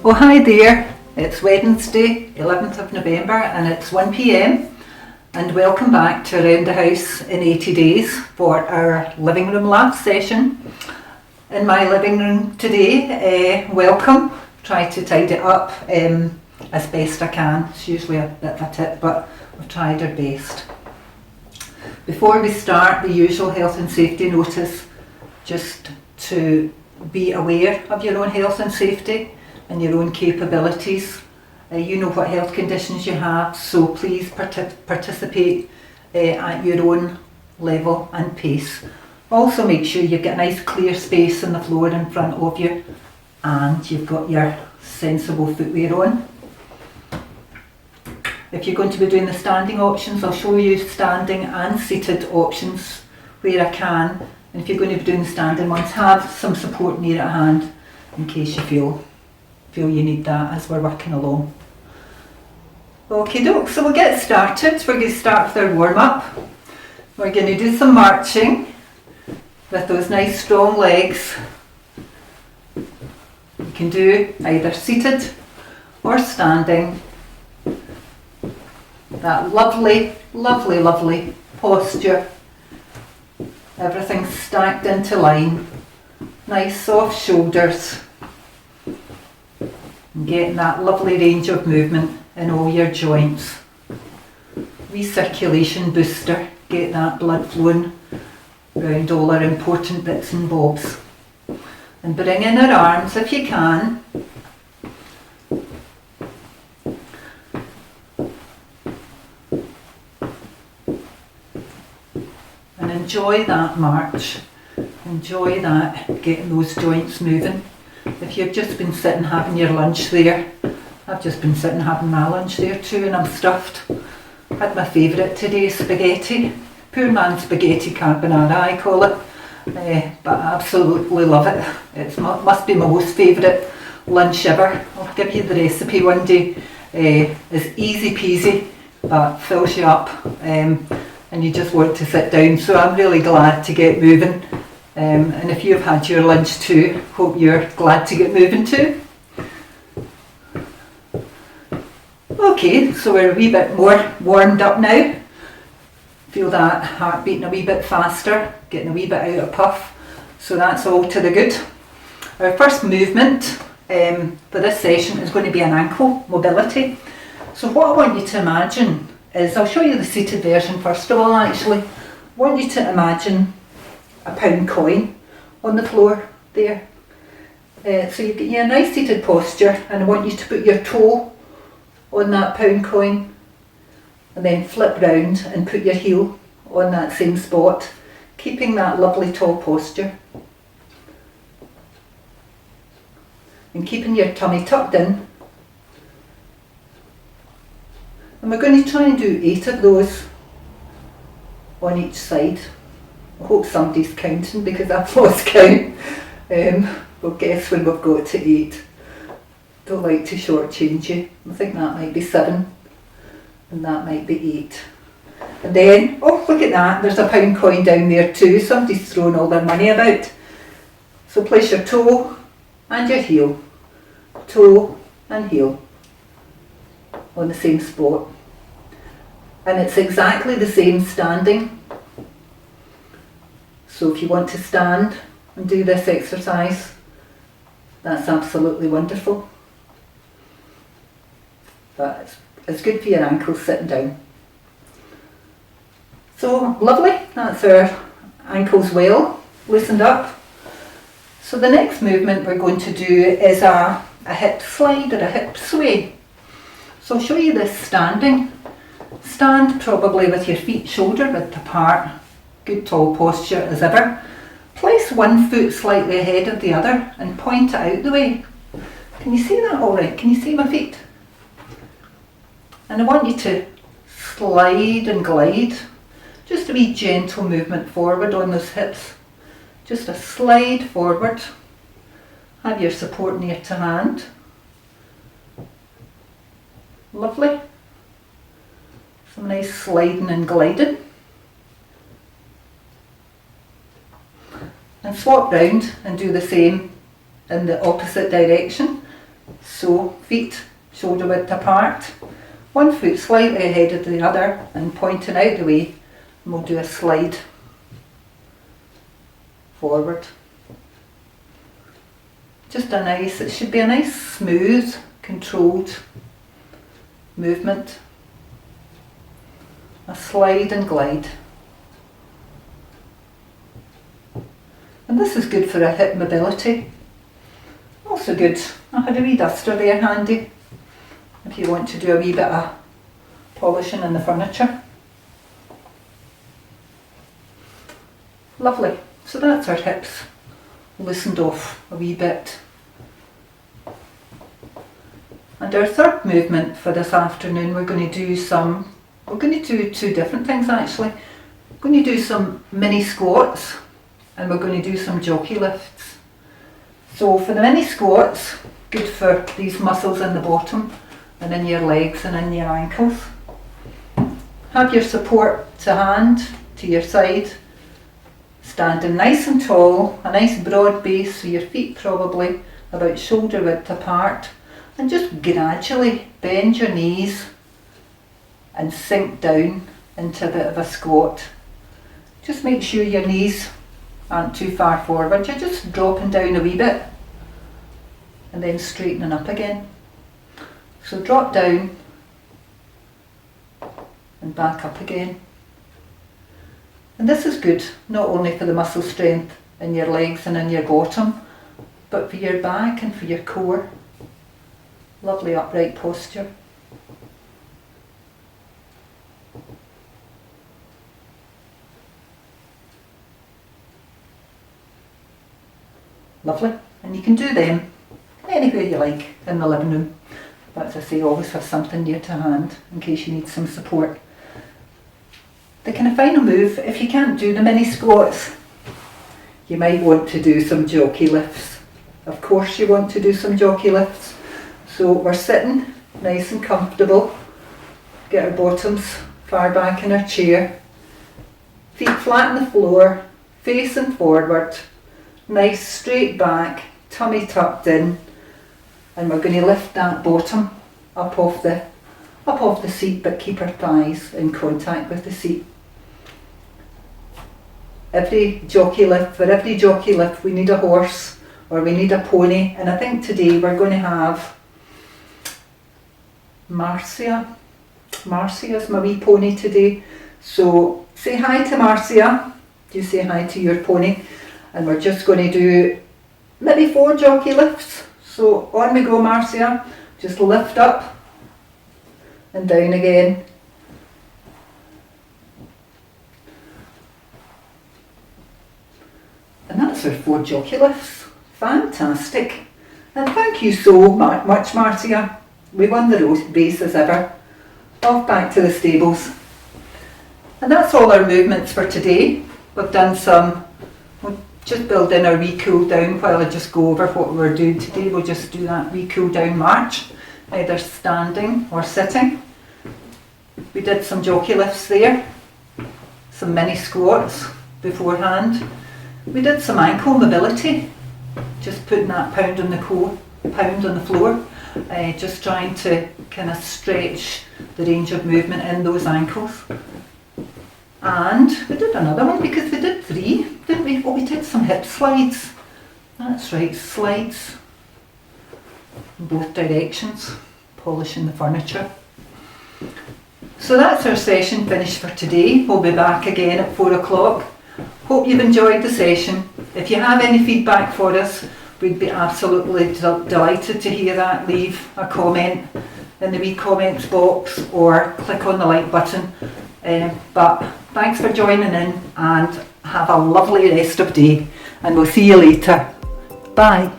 Oh hi there, it's Wednesday 11th of November and it's 1 p.m. and welcome back to Around the House in 80 Days for our living room laugh session. In my living room today, welcome, try to tidy it up as best I can. It's usually a bit of a tip, but we've tried our best. Before we start, the usual health and safety notice, just to be aware of your own health and safety and your own capabilities. You know what health conditions you have, so please participate at your own level and pace. Also make sure you've got a nice clear space on the floor in front of you and you've got your sensible footwear on. If you're going to be doing the standing options, I'll show you standing and seated options where I can. And if you're going to be doing the standing ones, have some support near at hand in case you feel you need that as we're working along. Okay doke, so we'll get started. We're going to start with our warm up. We're going to do some marching with those nice strong legs. You can do either seated or standing. That lovely, lovely, lovely posture. Everything stacked into line. Nice soft shoulders. And getting that lovely range of movement in all your joints. Recirculation booster. Get that blood flowing around all our important bits and bobs. And bring in our arms if you can. And enjoy that march. Enjoy that, getting those joints moving. If you've just been sitting having your lunch there, I've just been sitting having my lunch there too and I'm stuffed. Had my favourite today, spaghetti. Poor man's spaghetti carbonara I call it, but I absolutely love it. It must be my most favourite lunch ever. I'll give you the recipe one day. It's easy peasy but fills you up and you just want to sit down, so I'm really glad to get moving. And if you've had your lunch too, hope you're glad to get moving too. Okay, so we're a wee bit more warmed up now. Feel that heart beating a wee bit faster, getting a wee bit out of puff. So that's all to the good. Our first movement for this session is going to be an ankle mobility. So what I want you to imagine is, I'll show you the seated version first of all actually. I want you to imagine a £1 coin on the floor there. So you get your nice seated posture and I want you to put your toe on that £1 coin and then flip round and put your heel on that same spot, keeping that lovely tall posture and keeping your tummy tucked in. And we're going to try and do 8 of those on each side. I hope somebody's counting because I've lost count. We'll guess when we've got to 8. Don't like to shortchange you. I think that might be 7 and that might be 8. And then, oh look at that, there's a £1 coin down there too. Somebody's thrown all their money about. So place your toe and your heel. Toe and heel on the same spot. And it's exactly the same standing. So if you want to stand and do this exercise, that's absolutely wonderful. But it's good for your ankles sitting down. So lovely, that's our ankles well loosened up. So the next movement we're going to do is a hip slide or a hip sway. So I'll show you this standing. Stand probably with your feet shoulder width apart. Good tall posture as ever. Place one foot slightly ahead of the other and point it out the way. Can you see that all right? Can you see my feet? And I want you to slide and glide. Just a wee gentle movement forward on those hips. Just a slide forward. Have your support near to hand. Lovely. Some nice sliding and gliding. And swap round and do the same in the opposite direction. So feet shoulder width apart, one foot slightly ahead of the other and pointing out the way, and we'll do a slide forward. Just it should be a nice smooth, controlled movement. A slide and glide. And this is good for a hip mobility. Also good, I had a wee duster there handy if you want to do a wee bit of polishing in the furniture. Lovely, so that's our hips loosened off a wee bit. And our third movement for this afternoon, we're going to do two different things actually. We're going to do some mini squats and we're going to do some jockey lifts. So for the mini squats, good for these muscles in the bottom and in your legs and in your ankles. Have your support to hand, to your side, standing nice and tall, a nice broad base, so your feet probably about shoulder width apart, and just gradually bend your knees and sink down into a bit of a squat. Just make sure your knees aren't too far forward, you're just dropping down a wee bit and then straightening up again. So drop down and back up again. And this is good not only for the muscle strength in your legs and in your bottom, but for your back and for your core. Lovely upright posture. Lovely, and you can do them anywhere you like in the living room, but as I say, always have something near to hand in case you need some support. The kind of final move, if you can't do the mini squats, you might want to do some jockey lifts. Of course you want to do some jockey lifts. So we're sitting nice and comfortable, get our bottoms far back in our chair, feet flat on the floor, facing forward, nice straight back, tummy tucked in, and we're going to lift that bottom up off the seat, but keep our thighs in contact with the seat. For every jockey lift we need a horse or we need a pony, and I think today we're going to have Marcia. Marcia's my wee pony today, so say hi to Marcia, you say hi to your pony, and we're just going to do maybe 4 jockey lifts. So on we go, Marcia, just lift up and down again. And that's our 4 jockey lifts. Fantastic. And thank you so much, Marcia. We won the race as ever. Off back to the stables. And that's all our movements for today. We've done we'll just build in our wee cool down while I just go over what we're doing today. We'll just do that wee cool down march, either standing or sitting. We did some jockey lifts there, some mini squats beforehand. We did some ankle mobility, just putting that pound on the floor, just trying to kind of stretch the range of movement in those ankles. And we did another one because we did 3, didn't we? Oh, we did some hip slides. That's right, slides in both directions, polishing the furniture. So that's our session finished for today. We'll be back again at 4 o'clock. Hope you've enjoyed the session. If you have any feedback for us, we'd be absolutely delighted to hear that. Leave a comment in the wee comments box or click on the like button. But thanks for joining in and have a lovely rest of day, and we'll see you later. Bye.